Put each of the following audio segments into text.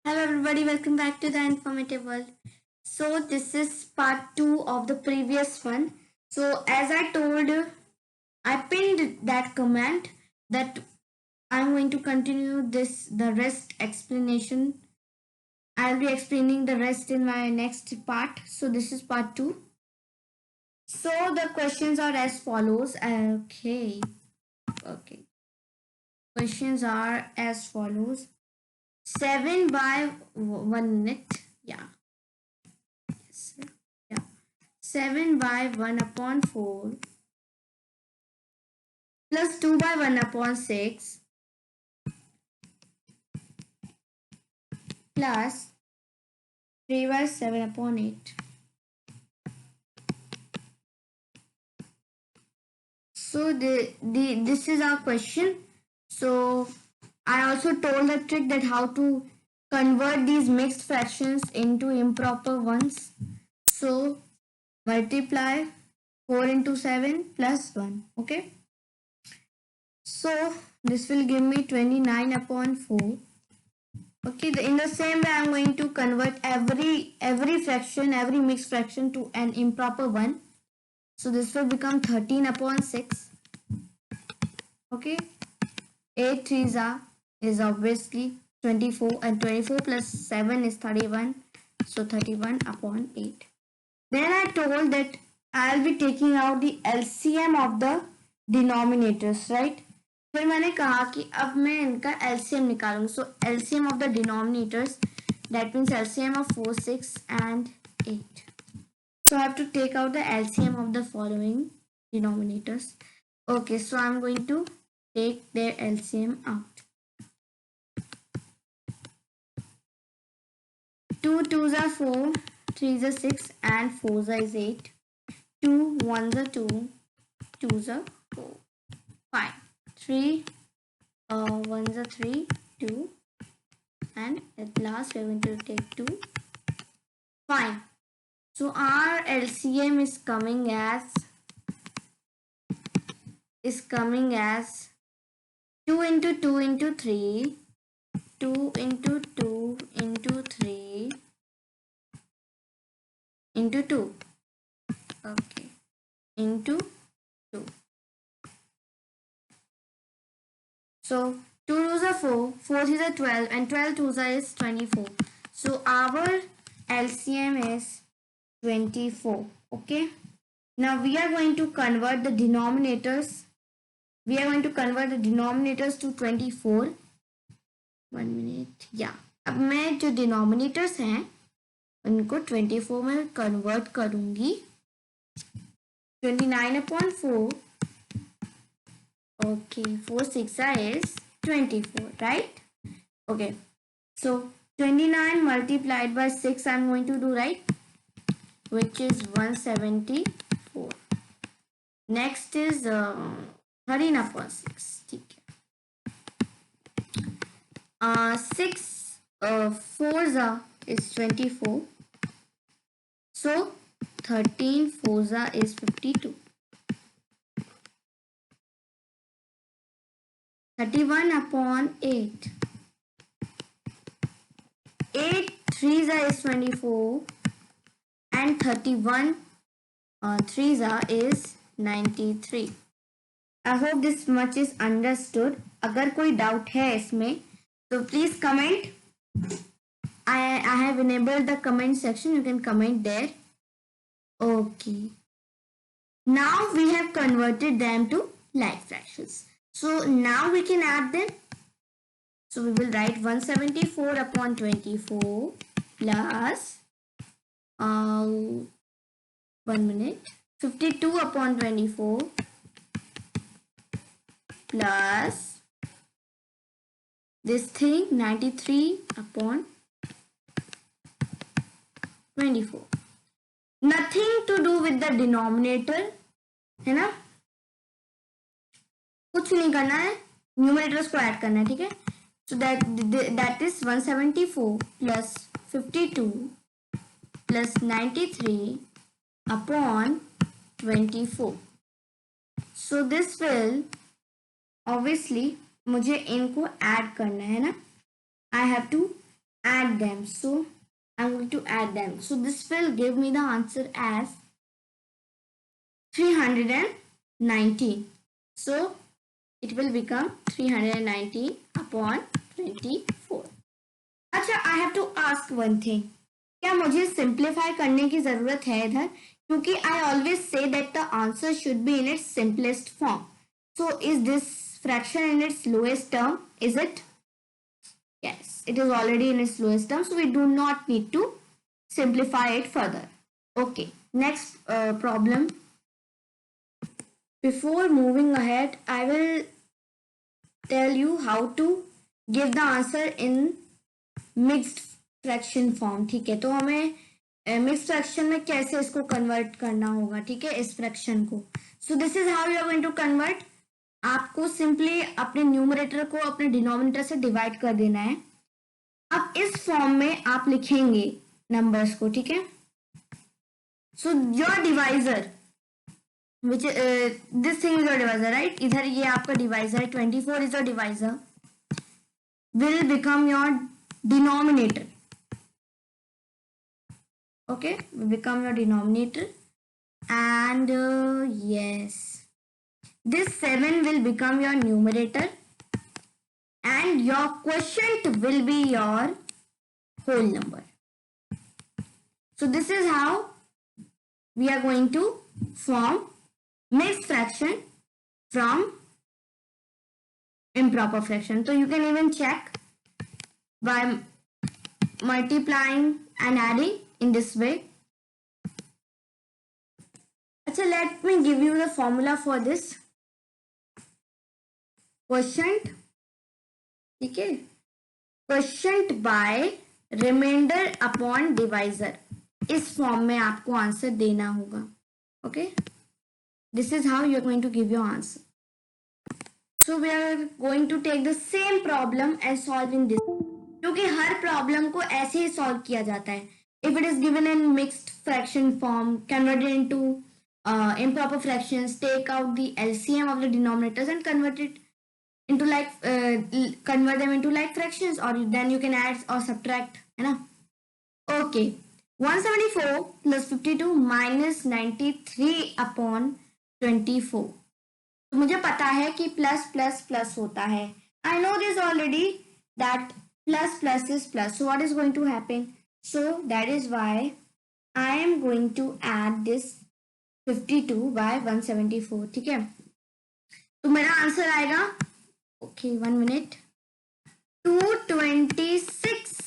Hello everybody, welcome back to the informative world. So this is part 2 of the previous one. So as I told you, I pinned that comment that I'm going to continue the rest explanation. I'll be explaining the rest in my next part. So this is part 2. So the questions are as follows. Okay. Questions are as follows. 7 by 1 minute. Yeah. Yes. Yeah. 7 by 1 upon 4 plus 2 by 1 upon 6 plus 3 by 7 upon 8. So this is our question. So I also told the trick that how to convert these mixed fractions into improper ones. So multiply 4 into 7 plus 1. Okay. So this will give me 29 upon 4. Okay, in the same way, I'm going to convert every fraction, every mixed fraction to an improper one. So this will become 13 upon 6. Okay, 8 threes is obviously 24, and 24 plus 7 is 31. So 31 upon 8. Then I told that I'll be taking out the LCM of the denominators, right? फिर मैंने कहा कि अब मैं इनका LCM निकालूंगी. So LCM of the denominators, that means LCM of 4, 6 and 8. So I have to take out the LCM of the following denominators. Okay, so I'm going to take their LCM out. 2 2s are 4, 3s are 6 and 4s are 8. 2 1s are 2, 2s are 4. Fine. 3 1s are 3, 2, and at last we're going to take 2. Fine. So our LCM is coming as 2 into 2 into 3, 2 into 2 into 3 into 2. Okay. Into 2. So 2 2s are 4, 4 3s are 12, and 12 2s is 24. So our LCM is 24. Okay. Now we are going to convert the denominators. We are going to convert the denominators to 24. 1 minute. Yeah. अब मैं जो denominators हैं उनको 24 में convert करूंगी. 29 upon 4. Okay. 4 6 is 24, right? Okay. So 29 multiplied by 6 I'm going to do, right? Which is 174. Next is 13 upon 6. ठीक है. 6 4 is 24. So 13 4 is 52. 31 upon 8. 8 3 is 24. And 31 3 is 93. I hope this much is understood. अगर कोई doubt है इसमें तो please comment. I have enabled the comment section. You can comment there. Okay. Now we have converted them to like fractions. So now we can add them. So we will write 174 upon 24 plus 1 minute. 52 upon 24 plus this thing 93 upon 24. Nothing to do with the denominator, है ना? कुछ नहीं करना है, numerators को add करना है, ठीक है? So that is 174 plus 52 plus 93 upon 24. So this will obviously मुझे इनको ऐड करना है ना. I have to add them. So I'm going to add them. So this will give me the answer as 319. So it will become 319 upon 24. अच्छा, I have to ask one thing. क्या मुझे simplify करने की जरूरत है इधर? क्योंकि I always say that the answer should be in its simplest form. So is this fraction in its lowest term? Is it? Yes, it is already in its lowest term. So we do not need to simplify it further. Okay, next problem. Before moving ahead, I will tell you how to give the answer in mixed fraction form. ठीक है, तो हमें mix fraction में कैसे इसको convert करना होगा, ठीक है, इस फ्रैक्शन को. So this is how you are going to convert. आपको सिंपली अपने न्यूमरेटर को अपने डिनोमिनेटर से डिवाइड कर देना है. अब इस फॉर्म में आप लिखेंगे नंबर्स को, ठीक है. So your divisor which this thing is your divisor, right? इधर ये आपका डिवाइजर है. 24 is your divisor, will become your denominator. Okay, will become your denominator. And yes, this 7 will become your numerator, and your quotient will be your whole number. So this is how we are going to form mixed fraction from improper fraction. So you can even check by multiplying and adding in this way. So let me give you the formula for this. Quotient, okay, quotient by remainder upon divisor. इस form में आपको answer देना होगा. Okay, this is how you are going to give your answer. So we are going to take the same problem and solve in this. क्योंकि हर problem को ऐसे ही solve किया जाता है. If it is given in mixed fraction form, convert it into improper fractions, take out the LCM of the denominators and convert it into convert them into like fractions, or then you can add or subtract, है ना. Okay, 174 plus 52 minus 93 upon 24. तो मुझे पता है कि plus plus plus होता है. I know this already, that plus plus is plus. So what is going to happen? So that is why I am going to add this 52 by 174. ठीक है, तो मेरा आंसर आएगा, okay 1 minute, 226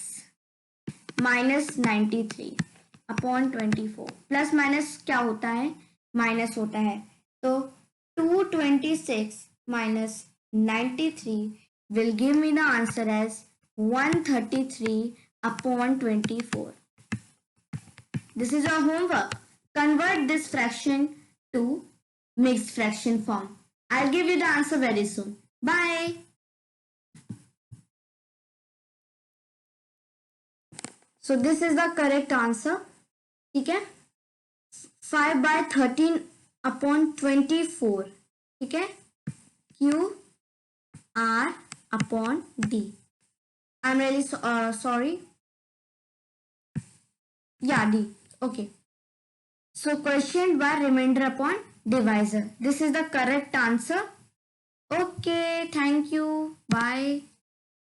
minus 93 upon 24. Plus minus क्या होता है? Minus होता है. तो 226 minus 93 will give me the answer as 133 upon 24. This is your homework. Convert this fraction to mixed fraction form. I'll give you the answer very soon. Bye. So this is the correct answer. ठीक है, 5 by 13 upon 24. ठीक है, Q R upon D. I'm really sorry. Yeah, D. Okay. So quotient by remainder upon divisor. This is the correct answer. Okay, thank you. Bye.